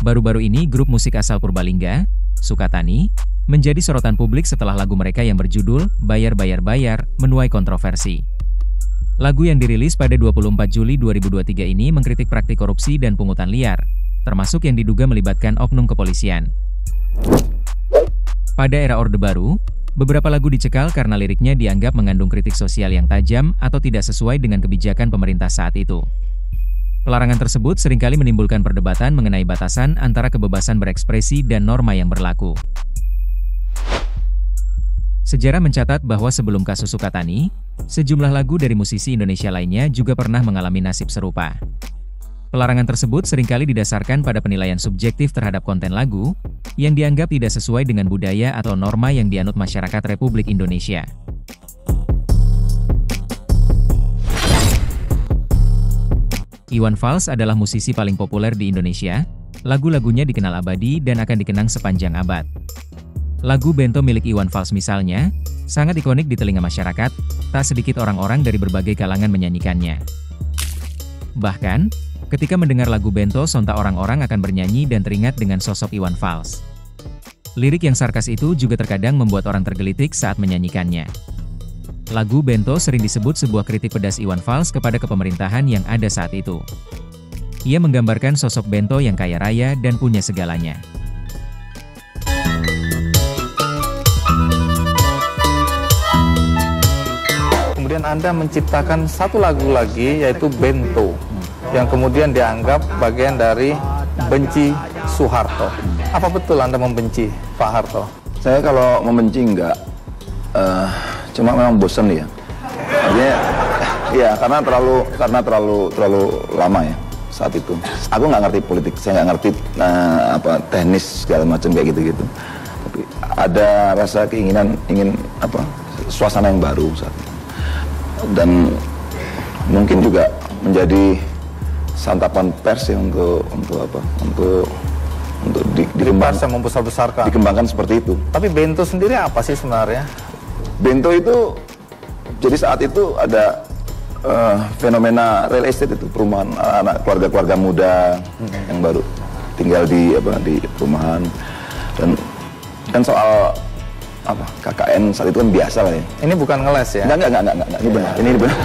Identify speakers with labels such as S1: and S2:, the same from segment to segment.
S1: Baru-baru ini grup musik asal Purbalingga, Sukatani, menjadi sorotan publik setelah lagu mereka yang berjudul Bayar Bayar Bayar menuai kontroversi. Lagu yang dirilis pada 24 Juli 2023 ini mengkritik praktik korupsi dan pungutan liar, termasuk yang diduga melibatkan oknum kepolisian. Pada era Orde Baru, beberapa lagu dicekal karena liriknya dianggap mengandung kritik sosial yang tajam atau tidak sesuai dengan kebijakan pemerintah saat itu. Pelarangan tersebut seringkali menimbulkan perdebatan mengenai batasan antara kebebasan berekspresi dan norma yang berlaku. Sejarah mencatat bahwa sebelum kasus Sukatani, sejumlah lagu dari musisi Indonesia lainnya juga pernah mengalami nasib serupa. Pelarangan tersebut seringkali didasarkan pada penilaian subjektif terhadap konten lagu, yang dianggap tidak sesuai dengan budaya atau norma yang dianut masyarakat Republik Indonesia. Iwan Fals adalah musisi paling populer di Indonesia, lagu-lagunya dikenal abadi dan akan dikenang sepanjang abad. Lagu Bento milik Iwan Fals misalnya, sangat ikonik di telinga masyarakat, tak sedikit orang-orang dari berbagai kalangan menyanyikannya. Bahkan, ketika mendengar lagu Bento sontak orang-orang akan bernyanyi dan teringat dengan sosok Iwan Fals. Lirik yang sarkas itu juga terkadang membuat orang tergelitik saat menyanyikannya. Lagu Bento sering disebut sebuah kritik pedas Iwan Fals kepada kepemerintahan yang ada saat itu. Ia menggambarkan sosok Bento yang kaya raya dan punya segalanya.
S2: Kemudian Anda menciptakan satu lagu lagi yaitu Bento, yang kemudian dianggap bagian dari benci Soeharto. Apa betul Anda membenci Pak Harto?
S3: Saya kalau membenci enggak, cuma memang bosan ya. Artinya, ya karena terlalu lama ya saat itu. Aku nggak ngerti politik, saya nggak ngerti teknis segala macam kayak gitu-gitu. Tapi ada rasa keinginan ingin suasana yang baru saat itu. Dan mungkin juga menjadi santapan pers ya untuk dikembangkan seperti itu.
S2: Tapi Bento sendiri apa sih sebenarnya?
S3: Bento itu jadi saat itu ada fenomena real estate itu, perumahan anak keluarga muda yang baru tinggal di perumahan, dan soal KKN saat itu kan biasa lah ya.
S2: Ini bukan ngeles ya?
S3: Enggak, ini benar. Ini benar.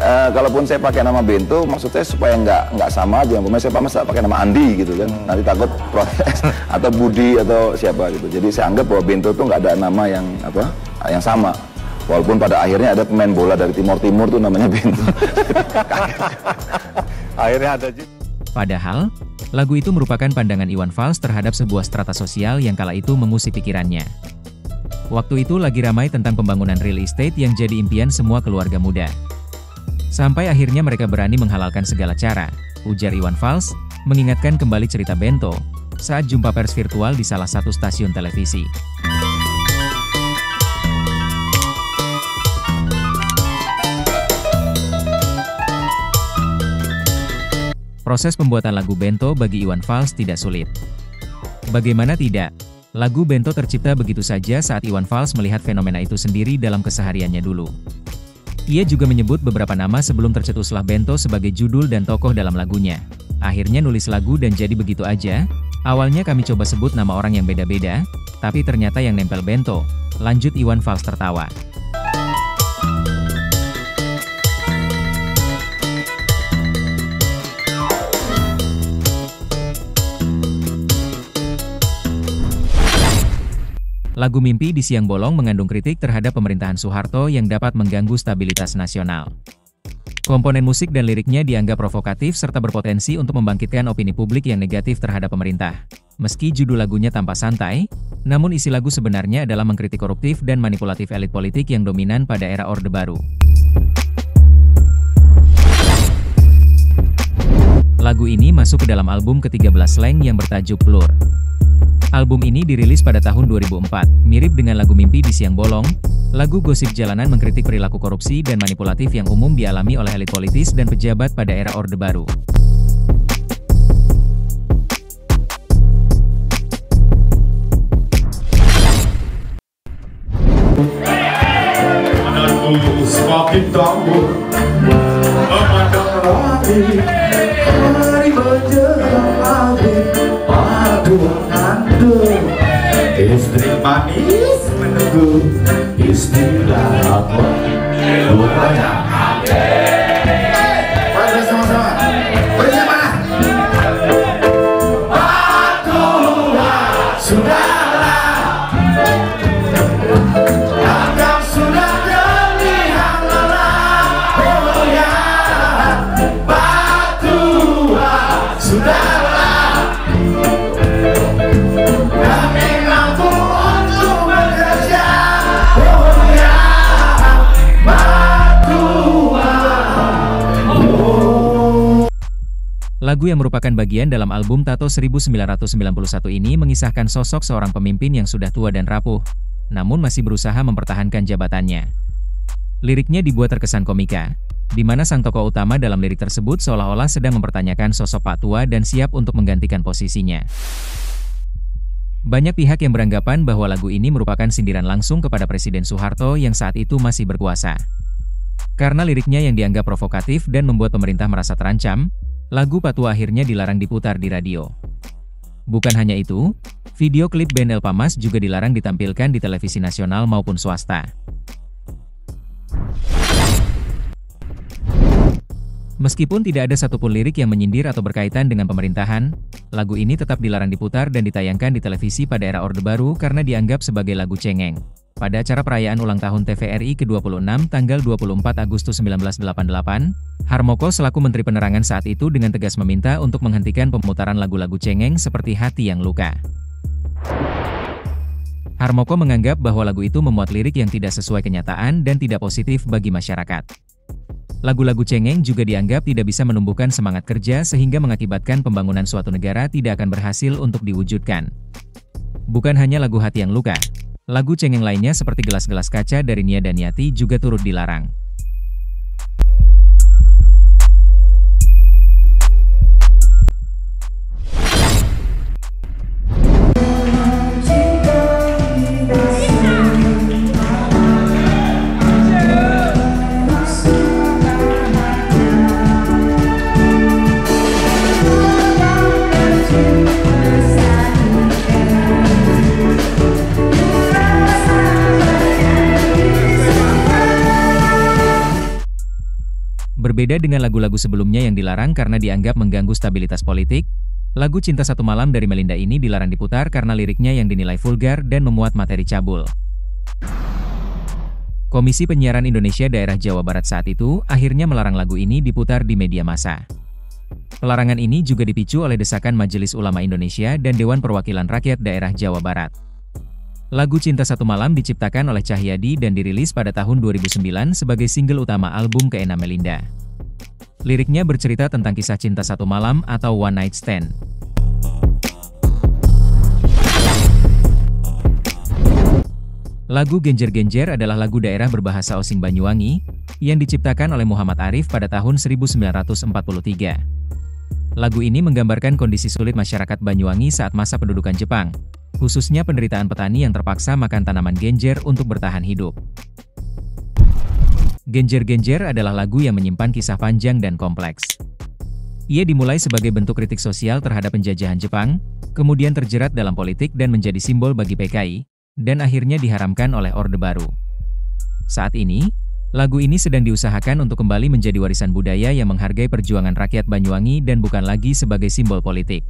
S3: Kalaupun saya pakai nama Bento, maksud saya supaya nggak sama aja. Umpamanya saya pakai nama Andi gitu kan, nanti takut protes atau Budi atau siapa gitu. Jadi saya anggap bahwa Bento itu nggak ada nama yang sama. Walaupun pada akhirnya ada pemain bola dari Timur tuh namanya Bento.
S2: Akhirnya ada juga.
S1: Padahal, lagu itu merupakan pandangan Iwan Fals terhadap sebuah strata sosial yang kala itu mengusik pikirannya. Waktu itu lagi ramai tentang pembangunan real estate yang jadi impian semua keluarga muda. Sampai akhirnya mereka berani menghalalkan segala cara, ujar Iwan Fals, mengingatkan kembali cerita Bento, saat jumpa pers virtual di salah satu stasiun televisi. Proses pembuatan lagu Bento bagi Iwan Fals tidak sulit. Bagaimana tidak? Lagu Bento tercipta begitu saja saat Iwan Fals melihat fenomena itu sendiri dalam kesehariannya dulu. Ia juga menyebut beberapa nama sebelum tercetuslah Bento sebagai judul dan tokoh dalam lagunya. Akhirnya nulis lagu dan jadi begitu aja. Awalnya kami coba sebut nama orang yang beda-beda, tapi ternyata yang nempel Bento, lanjut Iwan Fals tertawa. Lagu Mimpi di Siang Bolong mengandung kritik terhadap pemerintahan Soeharto yang dapat mengganggu stabilitas nasional. Komponen musik dan liriknya dianggap provokatif serta berpotensi untuk membangkitkan opini publik yang negatif terhadap pemerintah. Meski judul lagunya tampak santai, namun isi lagu sebenarnya adalah mengkritik koruptif dan manipulatif elit politik yang dominan pada era Orde Baru. Lagu ini masuk ke dalam album ke-13 Slank yang bertajuk Blur. Album ini dirilis pada tahun 2004, mirip dengan lagu Mimpi di Siang Bolong. Lagu gosip jalanan mengkritik perilaku korupsi dan manipulatif yang umum dialami oleh elit politis dan pejabat pada era Orde Baru.
S4: Semakin tambur Hari menjelang maghrib, padu ngandung, istri manis menunggu istirahat. Rupanya pada sama-sama bersama. Patua sudahlah, tangan sudah terlihat lelah. Oh ya, Patua sudahlah, kami mampu untuk bekerja. Oh ya,
S1: Lagu yang merupakan bagian dalam album Tato 1991 ini mengisahkan sosok seorang pemimpin yang sudah tua dan rapuh, namun masih berusaha mempertahankan jabatannya. Liriknya dibuat terkesan komika, di mana sang tokoh utama dalam lirik tersebut seolah-olah sedang mempertanyakan sosok Pak Tua dan siap untuk menggantikan posisinya. Banyak pihak yang beranggapan bahwa lagu ini merupakan sindiran langsung kepada Presiden Soeharto yang saat itu masih berkuasa. Karena liriknya yang dianggap provokatif dan membuat pemerintah merasa terancam, lagu Pak Tua akhirnya dilarang diputar di radio. Bukan hanya itu, video klip band El Pamas juga dilarang ditampilkan di televisi nasional maupun swasta. Meskipun tidak ada satupun lirik yang menyindir atau berkaitan dengan pemerintahan, lagu ini tetap dilarang diputar dan ditayangkan di televisi pada era Orde Baru karena dianggap sebagai lagu cengeng. Pada acara perayaan ulang tahun TVRI ke-26 tanggal 24 Agustus 1988, Harmoko selaku Menteri Penerangan saat itu dengan tegas meminta untuk menghentikan pemutaran lagu-lagu cengeng seperti Hati yang Luka. Harmoko menganggap bahwa lagu itu memuat lirik yang tidak sesuai kenyataan dan tidak positif bagi masyarakat. Lagu-lagu cengeng juga dianggap tidak bisa menumbuhkan semangat kerja sehingga mengakibatkan pembangunan suatu negara tidak akan berhasil untuk diwujudkan. Bukan hanya lagu Hati yang Luka, lagu cengeng lainnya seperti Gelas-Gelas Kaca dari Nia Daniati juga turut dilarang. Berbeda dengan lagu-lagu sebelumnya yang dilarang karena dianggap mengganggu stabilitas politik, lagu Cinta Satu Malam dari Melinda ini dilarang diputar karena liriknya yang dinilai vulgar dan memuat materi cabul. Komisi Penyiaran Indonesia Daerah Jawa Barat saat itu akhirnya melarang lagu ini diputar di media massa. Pelarangan ini juga dipicu oleh desakan Majelis Ulama Indonesia dan Dewan Perwakilan Rakyat Daerah Jawa Barat. Lagu Cinta Satu Malam diciptakan oleh Cahyadi dan dirilis pada tahun 2009 sebagai single utama album ke-6 Melinda. Liriknya bercerita tentang kisah cinta satu malam atau one night stand. Lagu Genjer-Genjer adalah lagu daerah berbahasa Osing Banyuwangi, yang diciptakan oleh Muhammad Arif pada tahun 1943. Lagu ini menggambarkan kondisi sulit masyarakat Banyuwangi saat masa pendudukan Jepang, khususnya penderitaan petani yang terpaksa makan tanaman genjer untuk bertahan hidup. Genjer-Genjer adalah lagu yang menyimpan kisah panjang dan kompleks. Ia dimulai sebagai bentuk kritik sosial terhadap penjajahan Jepang, kemudian terjerat dalam politik dan menjadi simbol bagi PKI, dan akhirnya diharamkan oleh Orde Baru. Saat ini, lagu ini sedang diusahakan untuk kembali menjadi warisan budaya yang menghargai perjuangan rakyat Banyuwangi dan bukan lagi sebagai simbol politik.